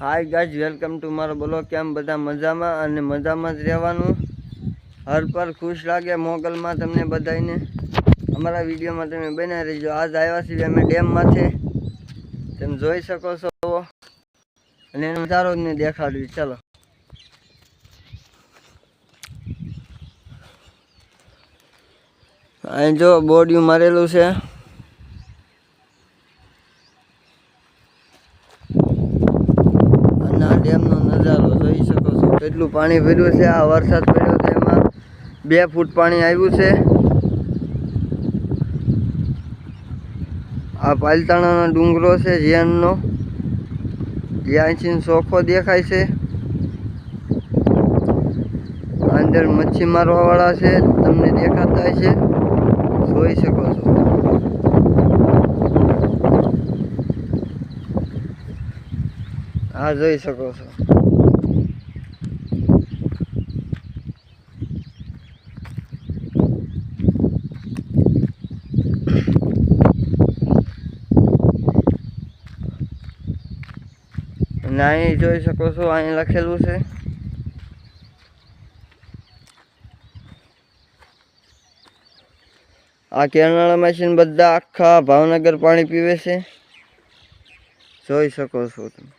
Hi guys, welcome to मारो बोलो केम बधा मजामा अने मजामां ज रहेवानुं। हर पर खुश लागे मोगल में तमने बधाईने अमरा विडियो में तमे बना रहीजो। आज आव्या छीए अमे डेम मांथे, तमे जोई शको छो अने एनो नजारो ने देखाड्यो। चलो अहीं जो बोर्डिયું मारेलुं छे। डेमनो नजारो જોઈ શકો છો કેટલું પાણી ભર્યું છે। આ વરસાદ પડ્યો તો એમાં 2 ફૂટ પાણી આવ્યું છે। આ પાલતાણાનો ડુંગરો છે જ્યાંનો, જ્યાંથી ચોખ્ખો દેખાય છે। અંદર મચ્છી મારવાવાળા છે, તમને દેખાતા છે, જોઈ શકો છો। हाँ જોઈ શકો છો। અહીં જોઈ શકો છો, અહીં લખેલું છે આ કેરળામાં બધા આખા ભાવનગર પાણી પીવે છે। જોઈ શકો છો તમે,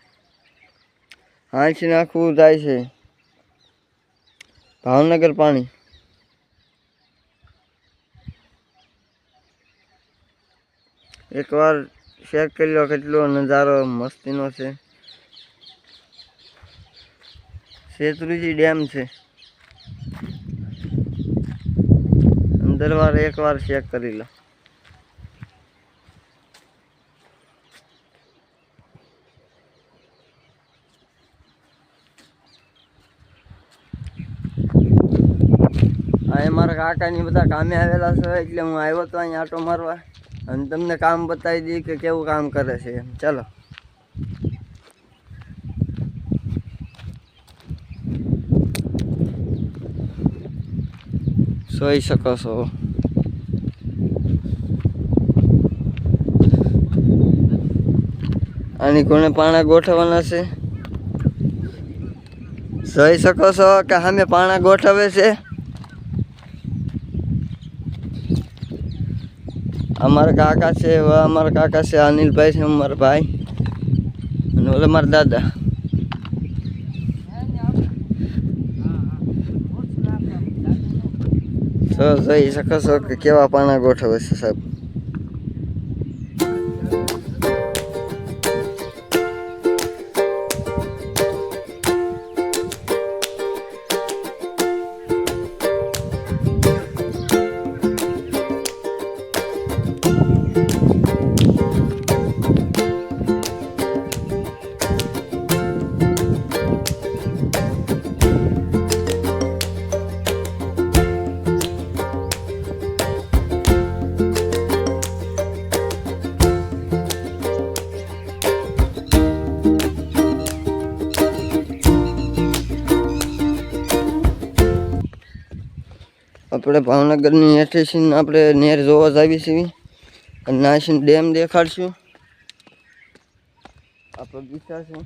અહીંથી આખું જાય છે ભાવનગર પાણી। एक बार चेक कर लो કેટલો નજારો મસ્તીનો છે। શેત્રુંજી ડેમ છે, અંદર વાર એક વાર ચેક કરી લો। અહીં મારા કાકાની બધા કામે આવેલા છે એટલે હું આવ્યો તો અહીં આટો મારવા અને તમને કામ બતાવી દઈએ કે કેવું કામ કરે છે। ચાલો જોઈ શકો છો। આની કોને પાણા ગોઠવવાના છે, જોઈ શકો છો કે સામે પાણા ગોઠવે છે। અમારા કાકા છે, અમારા કાકા છે અનિલભાઈ છે, અમારા ભાઈ અને ઓલા મારા દાદા। તો જોઈ શકો છો કે કેવા પાણા ગોઠવે છે સાહેબ। આપણે ભાવનગરની હેઠેથી આપણે નેર જોવા જ આવી છીએ અને નાસીને ડેમ દેખાડશું। આ બગીચા છે,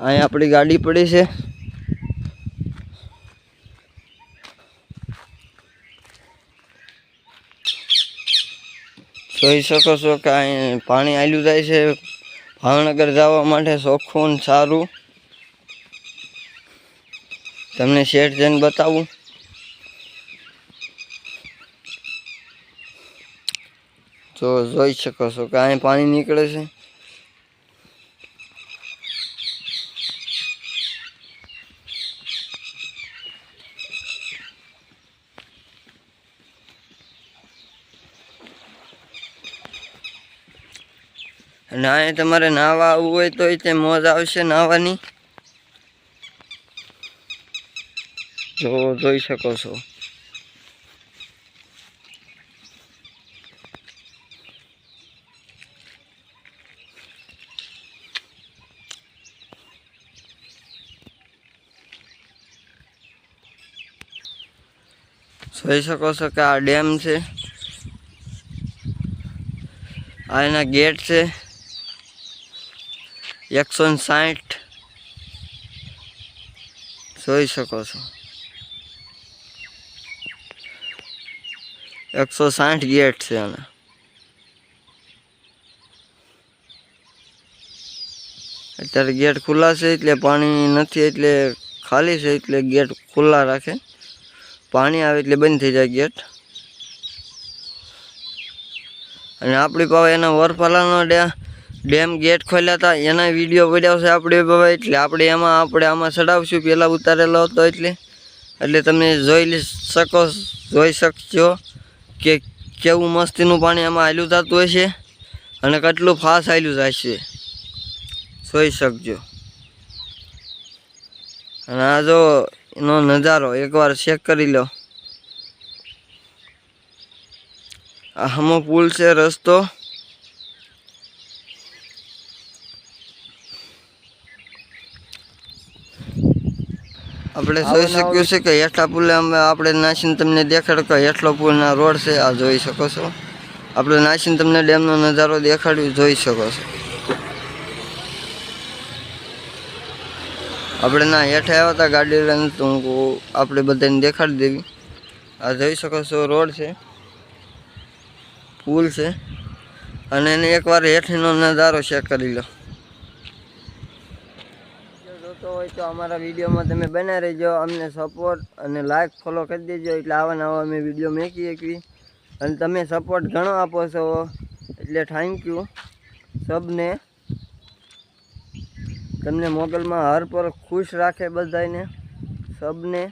અહીં આપણી ગાડી પડી છે। જોઈ શકો છો કે અહીં પાણી આલ્યું જાય છે ભાવનગર જવા માટે ચોખ્ખું ને સારું। તમને શેઠ જઈને બતાવું। તો જોઈ શકો છો કે અહીં પાણી નીકળે છે। અને અહીં તમારે નાહવા આવવું હોય તો તે મોજ આવશે નાહવાની। જો જોઈ શકો છો। જોઈ શકો છો કે આ ડેમ છે। આ એના ગેટ છે 160 જોઈ શકો છો 160 ગેટ છે આના અત્યારે ગેટ ખુલ્લા છે એટલે પાણી નથી એટલે ખાલી છે એટલે ગેટ ખુલ્લા રાખે પાણી આવે એટલે બંધ થઈ જાય ગેટ અને આપણી પાસે એના વરફલાનો ડેમ ગેટ ખોલ્યા હતા એના વિડીયો પડ્યા છે આપણે બાબા એટલે આપણે આમાં ચડાવશું પહેલાં ઉતારેલો હતો એટલે તમે જોઈ શકજો કે કેવું મસ્તીનું પાણી આમાં હાલ્યું થતું હશે અને કેટલું ફાસ્ટ હાલ્યું જાય છે જોઈ શકજો અને આ જો એનો નજારો એકવાર ચેક કરી લો આ હમો પુલ છે રસ્તો આપણે જોઈ શક્યું છે કે હેઠલા પુલે આપણે નાસીને તમને દેખાડ્યું કે હેઠલો પુલના રોડ છે આ જોઈ શકો છો આપણે નાસીને તમને ડેમનો નજારો દેખાડ્યું જોઈ શકો છો આપણે ના હેઠે આવ્યા હતા ગાડી લઈને તો આપણે બધાને દેખાડી દેવી આ જોઈ શકો છો રોડ છે પુલ છે અને એને એકવાર હેઠનો નજારો ચેક કરી લો જોતો હોય તો અમારા વિડીયોમાં તમે બના રહેજો અમને સપોર્ટ અને લાઈક ફોલો કરી દેજો એટલે આવા નવા અમે વિડીયો મેકી શકીએ અને તમે સપોર્ટ ઘણો આપો છો એટલે થેન્ક યુ સબને તમને મોગલમાં હર પર ખુશ રાખે બધાને સબને